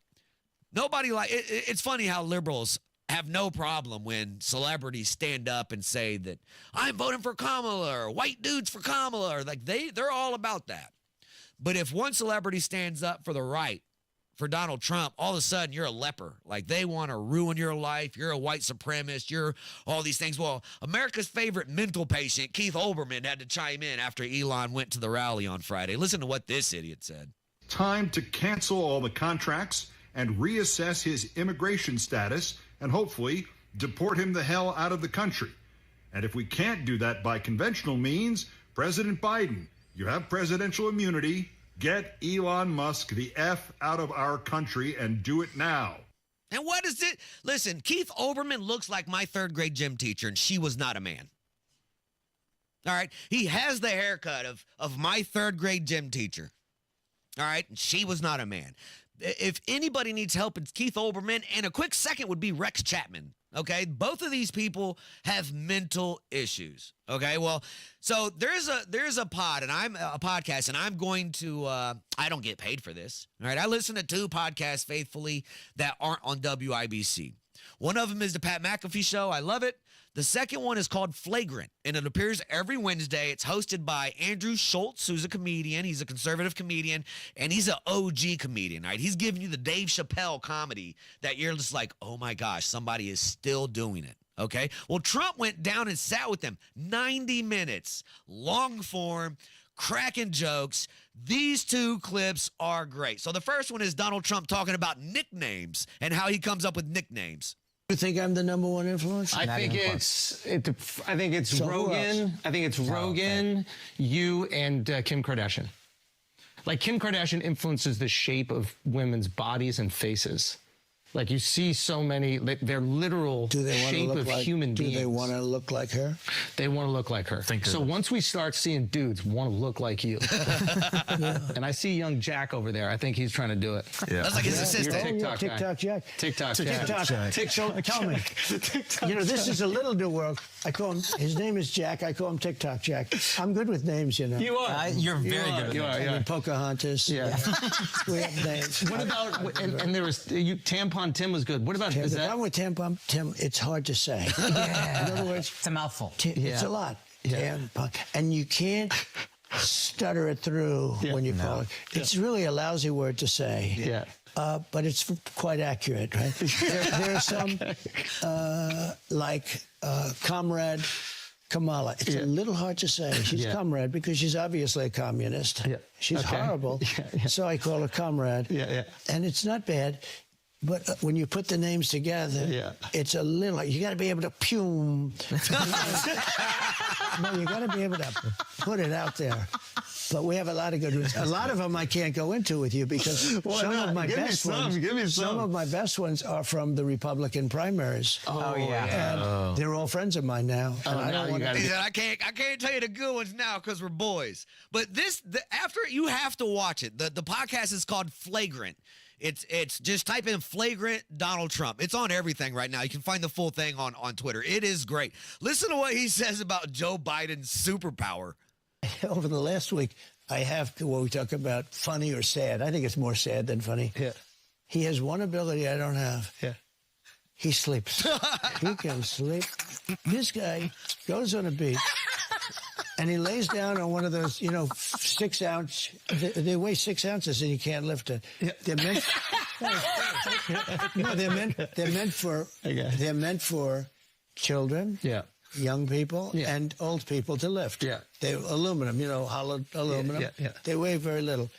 it's funny how liberals have no problem when celebrities stand up and say that I'm voting for Kamala, or white dudes for Kamala, or like they're all about that. But if one celebrity stands up for the right, for Donald Trump, all of a sudden you're a leper. Like they want to ruin your life. You're a white supremacist. You're all these things. Well, America's favorite mental patient, Keith Olbermann, had to chime in after Elon went to the rally on Friday. Listen to what this idiot said. Time to cancel all the contracts and reassess his immigration status and hopefully deport him the hell out of the country. And if we can't do that by conventional means, President Biden, you have presidential immunity. Get Elon Musk the F out of our country and do it now. And what is it? Listen, Keith Olbermann looks like my third grade gym teacher, and she was not a man. All right? He has the haircut of my third grade gym teacher. All right? And she was not a man. If anybody needs help, it's Keith Olbermann, and a quick second would be Rex Chapman. Okay, both of these people have mental issues. Okay, well, so there's a podcast, and I'm going to. I don't get paid for this. All right, I listen to two podcasts faithfully that aren't on WIBC. One of them is the Pat McAfee Show. I love it. The second one is called Flagrant, and it appears every Wednesday. It's hosted by Andrew Schultz, who's a comedian. He's a conservative comedian, and he's an OG comedian, right? He's giving you the Dave Chappelle comedy that you're just like, oh my gosh, somebody is still doing it, okay? Well, Trump went down and sat with them 90 minutes, long form, cracking jokes. These two clips are great. So the first one is Donald Trump talking about nicknames and how he comes up with nicknames. You think I'm the number one influence? I think it's Rogan. I think it's Rogan, you, and Kim Kardashian. Like Kim Kardashian influences the shape of women's bodies and faces. Like you see so many, they're literal shape of human beings. Do they want to look like her? They want to look like her. So once we start seeing dudes want to look like you, and I see young Jack over there, I think he's trying to do it. Yeah. That's like his assistant. TikTok Jack. TikTok Jack. Tell me. You know, this is a little new world. I call him, his name is Jack. I call him TikTok Jack. I'm good with names, you know. You are. You're very good with names. I mean, Pocahontas. Yeah. We have names. What about, and there was, Tampon Tim was good. What about Tim? The problem with Tampon Tim, it's hard to say. Yeah. In other words, it's a mouthful. It's a lot. Tampon. And you can't, stutter it through when you call it. It's really a lousy word to say. Yeah. But it's quite accurate, right? There are some, like Comrade Kamala. It's a little hard to say. She's Comrade because she's obviously a communist. Yeah. She's horrible. So I call her Comrade. And it's not bad. But when you put the names together, it's a little, you got to be able to no, you got to be able to put it out there. But we have a lot of good ones. A lot of them I can't go into with you because some of my best ones are from the Republican primaries. Oh, yeah. And they're all friends of mine now. And He said, I can't tell you the good ones now because we're boys. But after you have to watch it. The podcast is called Flagrant. It's just type in Flagrant Donald Trump. It's on everything right now. You can find the full thing on Twitter. It is great. Listen to what he says about Joe Biden's superpower. Over the last week, I have to, when we talk about funny or sad, I think it's more sad than funny. Yeah. He has one ability I don't have. Yeah. He sleeps. He can sleep. This guy goes on a beach and he lays down on one of those, 6 ounce, they weigh 6 ounces and you can't lift it. Yeah. They're meant for children. Yeah. Young people and old people to lift. Yeah. They're aluminum, hollowed aluminum. Yeah. They weigh very little.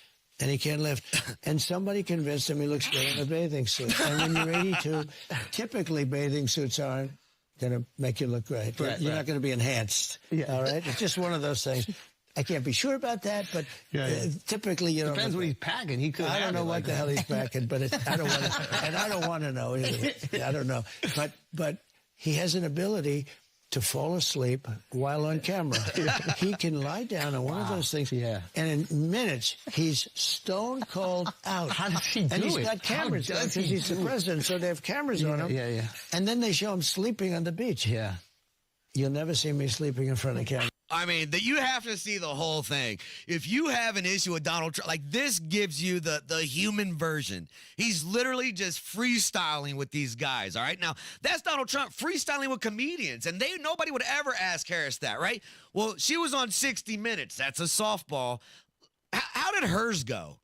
And he can't lift. And somebody convinced him he looks good in a bathing suit. And when you're 82, typically bathing suits aren't going to make you look great. Right, you're not going to be enhanced. Yeah. All right? It's just one of those things. I can't be sure about that, but typically, depends what he's packing. He could. I don't know what the hell he's packing, but I don't want to know either. I don't know. But he has an ability to fall asleep while on camera. He can lie down on one of those things, and in minutes, he's stone cold out. How does he do it? And he's got cameras because he's the president, so they have cameras on him. Yeah. And then they show him sleeping on the beach. Yeah. You'll never see me sleeping in front of camera. I mean, you have to see the whole thing. If you have an issue with Donald Trump, like this gives you the human version. He's literally just freestyling with these guys, all right? Now, that's Donald Trump freestyling with comedians, and nobody would ever ask Harris that, right? Well, she was on 60 Minutes. That's a softball. How did hers go?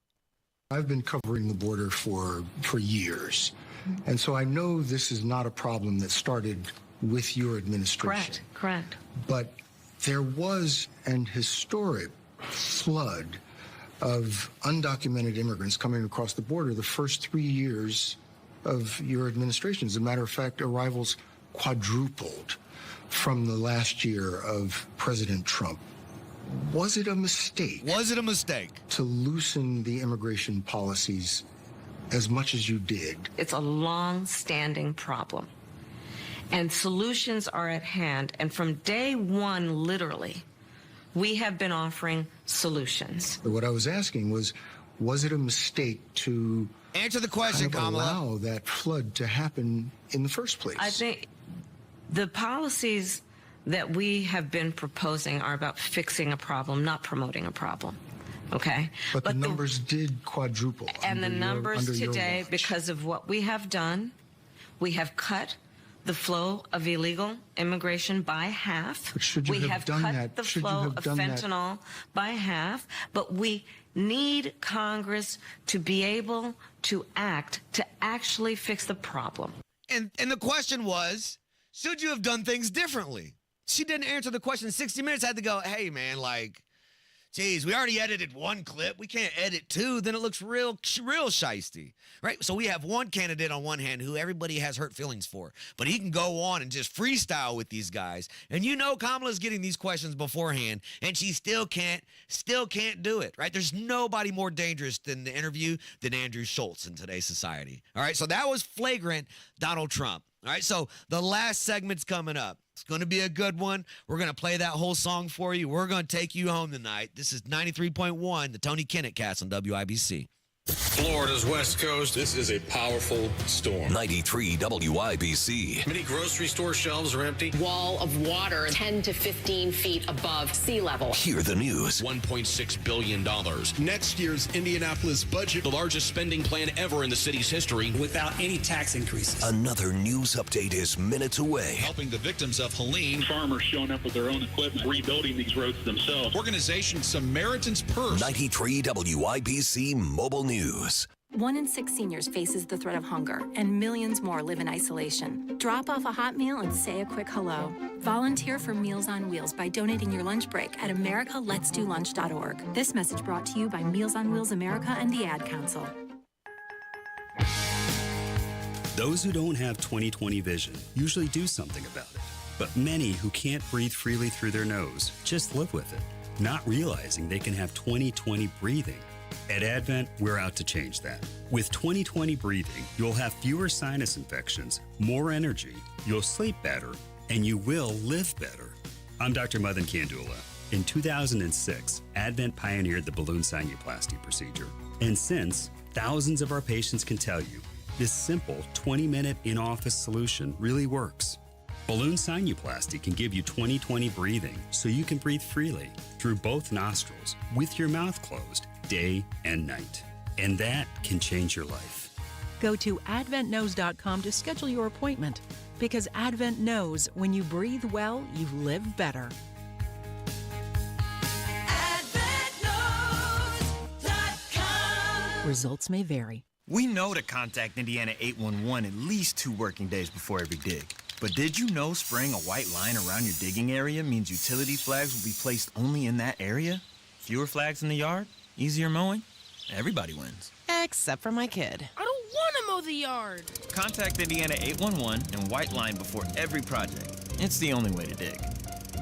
I've been covering the border for years, and so I know this is not a problem that started with your administration. Correct. But there was an historic flood of undocumented immigrants coming across the border the first 3 years of your administration. As a matter of fact, arrivals quadrupled from the last year of President Trump. Was it a mistake? To loosen the immigration policies as much as you did? It's a long-standing problem. And solutions are at hand. And from day one, literally, we have been offering solutions. What I was asking was it a mistake to answer the question, Kamala, allow that flood to happen in the first place? I think the policies that we have been proposing are about fixing a problem, not promoting a problem. Okay? But the numbers did quadruple. And the numbers today, because of what we have done, we have cut the flow of illegal immigration by half. We have cut the flow of fentanyl by half, but we need Congress to be able to act to actually fix the problem. And the question was, should you have done things differently? She didn't answer the question. 60 Minutes had to go, hey, man, geez, we already edited one clip. We can't edit two. Then it looks real shiesty, right? So we have one candidate on one hand who everybody has hurt feelings for, but he can go on and just freestyle with these guys. And Kamala's getting these questions beforehand, and she still can't do it, right? There's nobody more dangerous than the interview than Andrew Schultz in today's society. All right, so that was Flagrant Donald Trump. All right, so the last segment's coming up. It's going to be a good one. We're going to play that whole song for you. We're going to take you home tonight. This is 93.1, the Tony Kinnett Cast on WIBC. Florida's West Coast, this is a powerful storm. 93 WIBC. Many grocery store shelves are empty. Wall of water 10 to 15 feet above sea level. Hear the news. $1.6 billion. Next year's Indianapolis budget, the largest spending plan ever in the city's history. Without any tax increases. Another news update is minutes away. Helping the victims of Helene. Farmers showing up with their own equipment, rebuilding these roads themselves. Organization Samaritan's Purse. 93 WIBC Mobile News. 1 in 6 seniors faces the threat of hunger, and millions more live in isolation. Drop off a hot meal and say a quick hello. Volunteer for Meals on Wheels by donating your lunch break at americaletsdolunch.org. This message brought to you by Meals on Wheels America and the Ad Council. Those who don't have 20/20 vision usually do something about it. But many who can't breathe freely through their nose just live with it, not realizing they can have 20/20 breathing. At Advent, we're out to change that. With 20/20 breathing, you'll have fewer sinus infections, more energy, you'll sleep better, and you will live better. I'm Dr. Madan Kandula. In 2006, Advent pioneered the balloon sinuplasty procedure. And since, thousands of our patients can tell you, this simple 20-minute in-office solution really works. Balloon sinuplasty can give you 20/20 breathing so you can breathe freely through both nostrils with your mouth closed day and night. And that can change your life. Go to adventknows.com to schedule your appointment because Advent knows when you breathe well, you live better. Results may vary. We know to contact Indiana 811 at least 2 working days before every dig. But did you know spraying a white line around your digging area means utility flags will be placed only in that area? Fewer flags in the yard? Easier mowing? Everybody wins. Except for my kid. I don't want to mow the yard. Contact Indiana 811 and white line before every project. It's the only way to dig.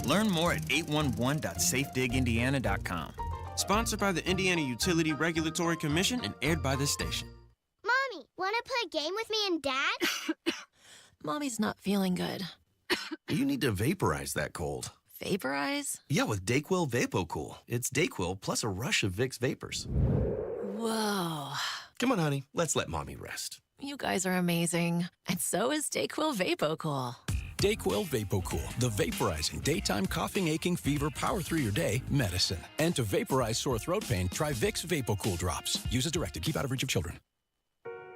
Learn more at 811.safedigindiana.com. Sponsored by the Indiana Utility Regulatory Commission and aired by this station. Mommy, want to play a game with me and Dad? Mommy's not feeling good. You need to vaporize that cold. Vaporize? Yeah, with Dayquil VapoCool. It's Dayquil plus a rush of Vicks vapors. Whoa. Come on, honey. Let's let Mommy rest. You guys are amazing. And so is Dayquil VapoCool. Dayquil VapoCool, the vaporizing daytime coughing, aching, fever, power through your day medicine. And to vaporize sore throat pain, try Vicks VapoCool drops. Use as directed. Keep out of reach of children.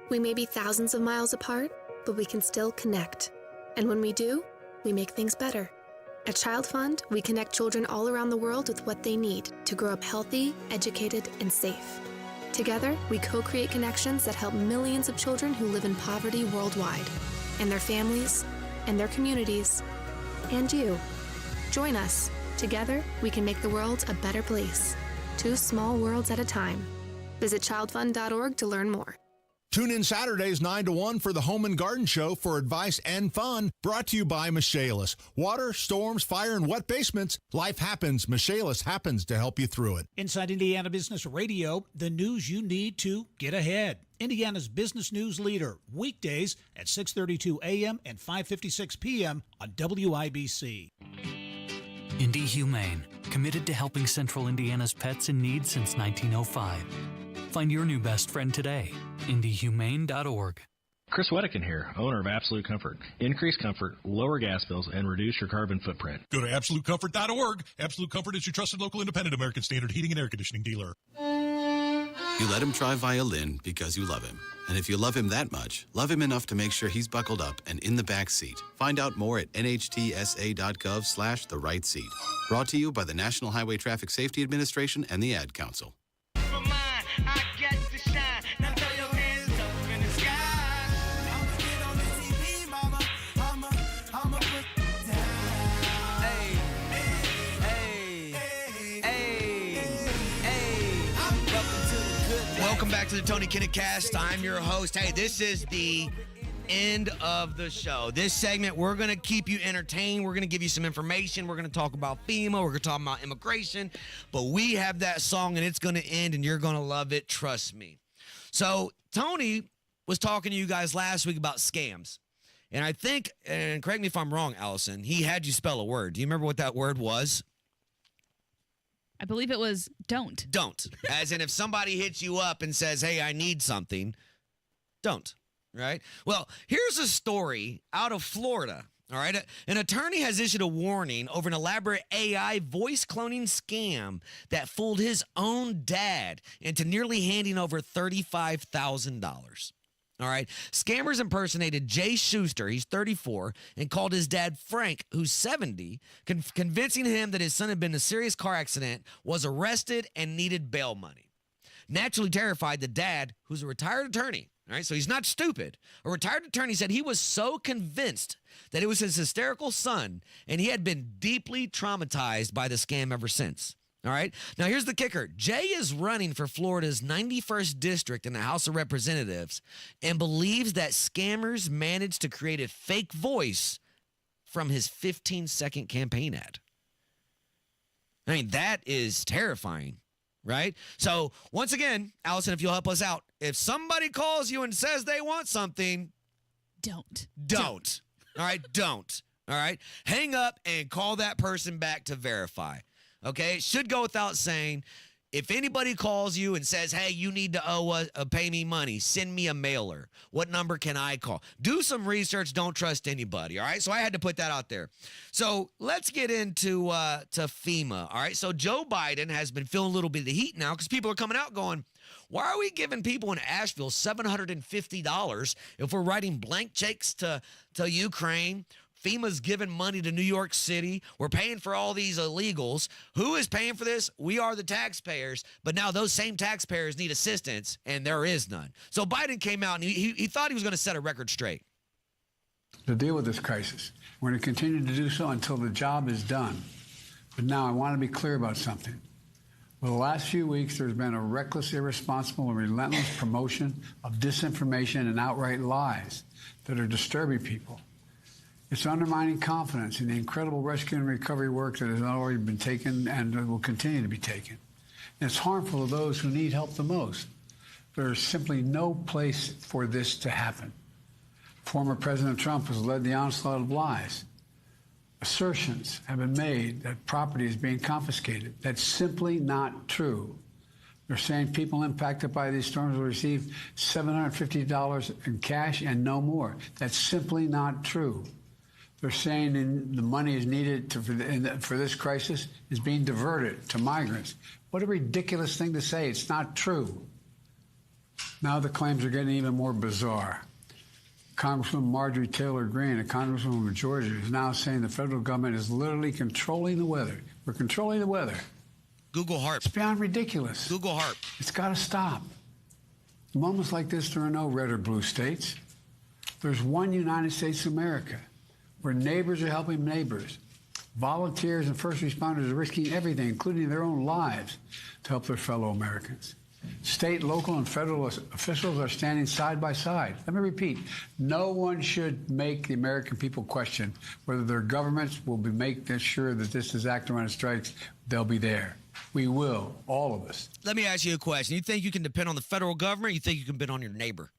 We may be thousands of miles apart, but we can still connect. And when we do, we make things better. At Child Fund, we connect children all around the world with what they need to grow up healthy, educated, and safe. Together, we co-create connections that help millions of children who live in poverty worldwide, and their families, and their communities, and you. Join us. Together, we can make the world a better place. 2 small worlds at a time. Visit childfund.org to learn more. Tune in Saturdays 9 to 1 for the Home and Garden Show for advice and fun, brought to you by Michaelis. Water, storms, fire, and wet basements. Life happens. Michaelis happens to help you through it. Inside Indiana Business Radio, the news you need to get ahead. Indiana's business news leader, weekdays at 6:32 a.m. and 5:56 p.m. on WIBC. Indy Humane, committed to helping Central Indiana's pets in need since 1905. Find your new best friend today. IndyHumane.org. Chris Wedekin here, owner of Absolute Comfort. Increase comfort, lower gas bills, and reduce your carbon footprint. Go to AbsoluteComfort.org. Absolute Comfort is your trusted local independent American Standard heating and air conditioning dealer. You let him try violin because you love him. And if you love him that much, love him enough to make sure he's buckled up and in the back seat. Find out more at nhtsa.gov/the right seat. Brought to you by the National Highway Traffic Safety Administration and the Ad Council. Welcome back to the Tony Kinnett Cast. I'm your host. Hey, this is the end of the show. This segment, we're going to keep you entertained. We're going to give you some information. We're going to talk about FEMA. We're going to talk about immigration. But we have that song, and it's going to end, and you're going to love it. Trust me. So Tony was talking to you guys last week about scams. And I think, and correct me if I'm wrong, Allison, he had you spell a word. Do you remember what that word was? I believe it was don't. Don't. As in if somebody hits you up and says, hey, I need something, don't. Right? Well, here's a story out of Florida. All right. An attorney has issued a warning over an elaborate AI voice cloning scam that fooled his own dad into nearly handing over $35,000. All right. Scammers impersonated Jay Schuster, he's 34, and called his dad Frank, who's 70, convincing him that his son had been in a serious car accident, was arrested, and needed bail money. Naturally terrified, the dad, who's a retired attorney, all right, so he's not stupid. A retired attorney said he was so convinced that it was his hysterical son, and he had been deeply traumatized by the scam ever since. All right. Now, here's the kicker. Jay is running for Florida's 91st district in the House of Representatives and believes that scammers managed to create a fake voice from his 15-second campaign ad. I mean, that is terrifying, right? So, once again, Allison, if you'll help us out, if somebody calls you and says they want something, don't. All right, don't. All right, hang up and call that person back to verify. Okay, it should go without saying, if anybody calls you and says, hey, you need to pay me money, send me a mailer. What number can I call? Do some research. Don't trust anybody, all right? So I had to put that out there. So let's get into to FEMA, all right? So Joe Biden has been feeling a little bit of the heat now because people are coming out going, why are we giving people in Asheville $750 if we're writing blank checks to Ukraine? FEMA's giving money to New York City. We're paying for all these illegals. Who is paying for this? We are the taxpayers. But now those same taxpayers need assistance, and there is none. So Biden came out, and he thought he was going to set a record straight. To deal with this crisis, we're going to continue to do so until the job is done. But now I want to be clear about something. For the last few weeks, there's been a reckless, irresponsible, and relentless promotion of disinformation and outright lies that are disturbing people. It's undermining confidence in the incredible rescue and recovery work that has already been taken and will continue to be taken. And it's harmful to those who need help the most. There's simply no place for this to happen. Former President Trump has led the onslaught of lies. Assertions have been made that property is being confiscated. That's simply not true. They're saying people impacted by these storms will receive $750 in cash and no more. That's simply not true. They're saying the money is needed for this crisis is being diverted to migrants. What a ridiculous thing to say. It's not true. Now the claims are getting even more bizarre. Congresswoman Marjorie Taylor Greene, a congresswoman of Georgia, is now saying the federal government is literally controlling the weather. We're controlling the weather. Google HARP. It's beyond ridiculous. Google HARP. It's got to stop. Moments like this, there are no red or blue states. There's one United States of America, where neighbors are helping neighbors. Volunteers and first responders are risking everything, including their own lives, to help their fellow Americans. State, local, and federal officials are standing side by side. Let me repeat, no one should make the American people question whether their governments will be making sure that this disaster, when it strikes, they'll be there. We will, all of us. Let me ask you a question. You think you can depend on the federal government, or you think you can depend on your neighbor?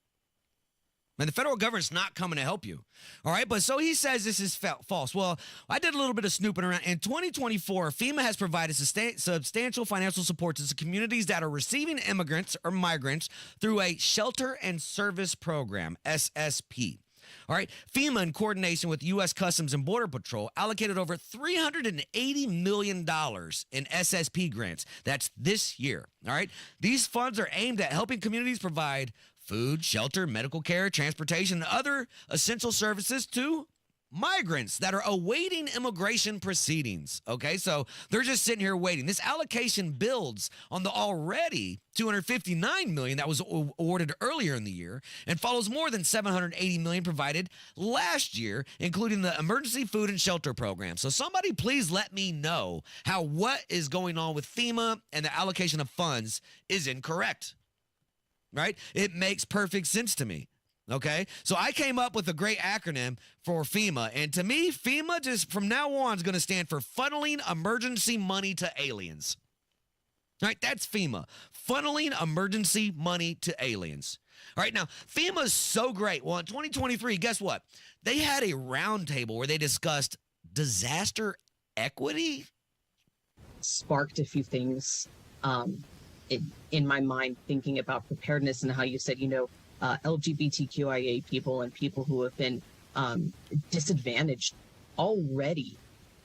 And the federal government's not coming to help you. All right, but so he says this is false. Well, I did a little bit of snooping around. In 2024, FEMA has provided substantial financial support to communities that are receiving immigrants or migrants through a Shelter and Service Program, SSP. All right, FEMA, in coordination with U.S. Customs and Border Patrol, allocated over $380 million in SSP grants. That's this year. All right, these funds are aimed at helping communities provide food, shelter, medical care, transportation, and other essential services to migrants that are awaiting immigration proceedings. Okay, so they're just sitting here waiting. This allocation builds on the already $259 million that was awarded earlier in the year and follows more than $780 million provided last year, including the Emergency Food and Shelter Program. So somebody please let me know how what is going on with FEMA and the allocation of funds is incorrect. Right? It makes perfect sense to me. Okay? So I came up with a great acronym for FEMA. And to me, FEMA just from now on is going to stand for Funneling Emergency Money to Aliens. All right? That's FEMA. Funneling emergency money to aliens. All right? Now, FEMA is so great. Well, in 2023, guess what? They had a roundtable where they discussed disaster equity. sparked a few things in my mind, thinking about preparedness and how you said, LGBTQIA people and people who have been disadvantaged already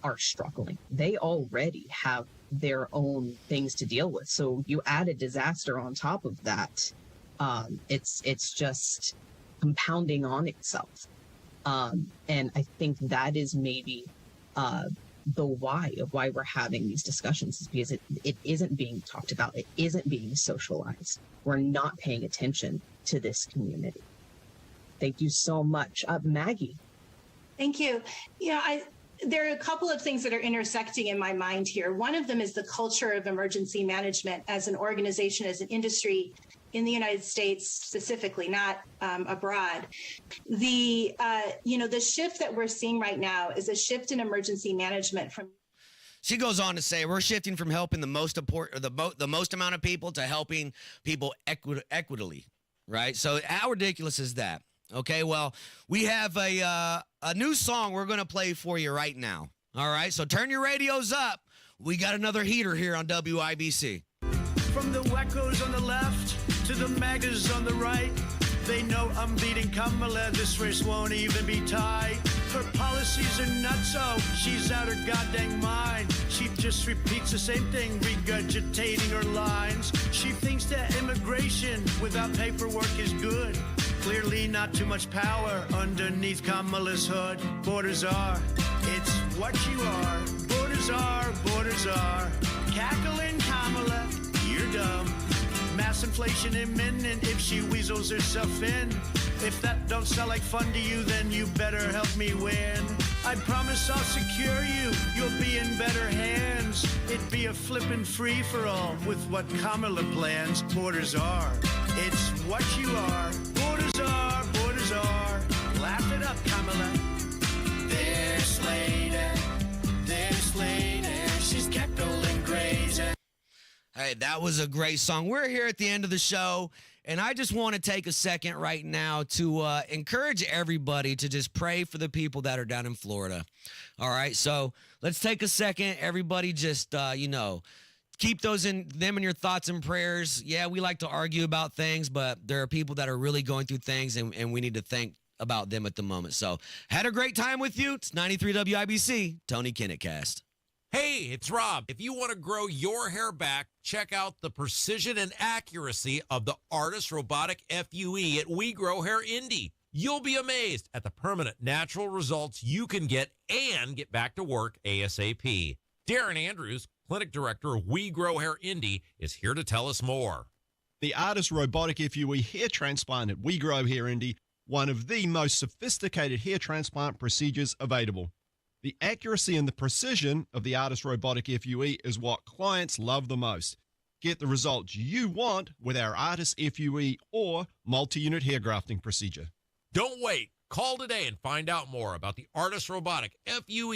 are struggling. They already have their own things to deal with. So you add a disaster on top of that. It's just compounding on itself. And I think that is maybe the why we're having these discussions, is because it isn't being talked about. It isn't being socialized. We're not paying attention to this community. Thank you so much. Maggie. Thank you. There are a couple of things that are intersecting in my mind here. One of them is the culture of emergency management as an organization, as an industry in the United States specifically, not abroad. The shift that we're seeing right now is a shift in emergency management from. She goes on to say, we're shifting from helping the most amount of people to helping people equitably, right? So how ridiculous is that? Okay, well, we have a new song we're going to play for you right now. All right, so turn your radios up. We got another heater here on WIBC. From the wackos on the left to the magas on the right, they know I'm beating Kamala. This race won't even be tied. Her policies are nutso. She's out her goddamn mind. She just repeats the same thing, regurgitating her lines. She thinks that immigration without paperwork is good. Clearly not too much power underneath Kamala's hood. Borders are, it's what you are. Borders are. Cackling Kamala, you're dumb. Mass inflation imminent if she weasels herself in. If that don't sound like fun to you, then you better help me win. I promise I'll secure you, you'll be in better hands. It'd be a flippin' free-for-all with what Kamala plans. Borders are, it's what you are. Borders are. Laugh it up, Kamala. This lady, she's kept going crazy. Hey, that was a great song. We're here at the end of the show, and I just want to take a second right now to encourage everybody to just pray for the people that are down in Florida. All right, so let's take a second. Everybody just, keep them in your thoughts and prayers. Yeah, we like to argue about things, but there are people that are really going through things, and we need to think about them at the moment. So had a great time with you. It's 93 WIBC, Tony Kinnett Cast. Hey, it's Rob. If you want to grow your hair back, check out the precision and accuracy of the Artist Robotic FUE at We Grow Hair Indy. You'll be amazed at the permanent natural results you can get and get back to work ASAP. Darren Andrews, Clinic Director of We Grow Hair Indy, is here to tell us more. The Artist Robotic FUE hair transplant at We Grow Hair Indy, one of the most sophisticated hair transplant procedures available. The accuracy and the precision of the Artist Robotic FUE is what clients love the most. Get the results you want with our Artist FUE or multi-unit hair grafting procedure. Don't wait. Call today and find out more about the Artist Robotic FUE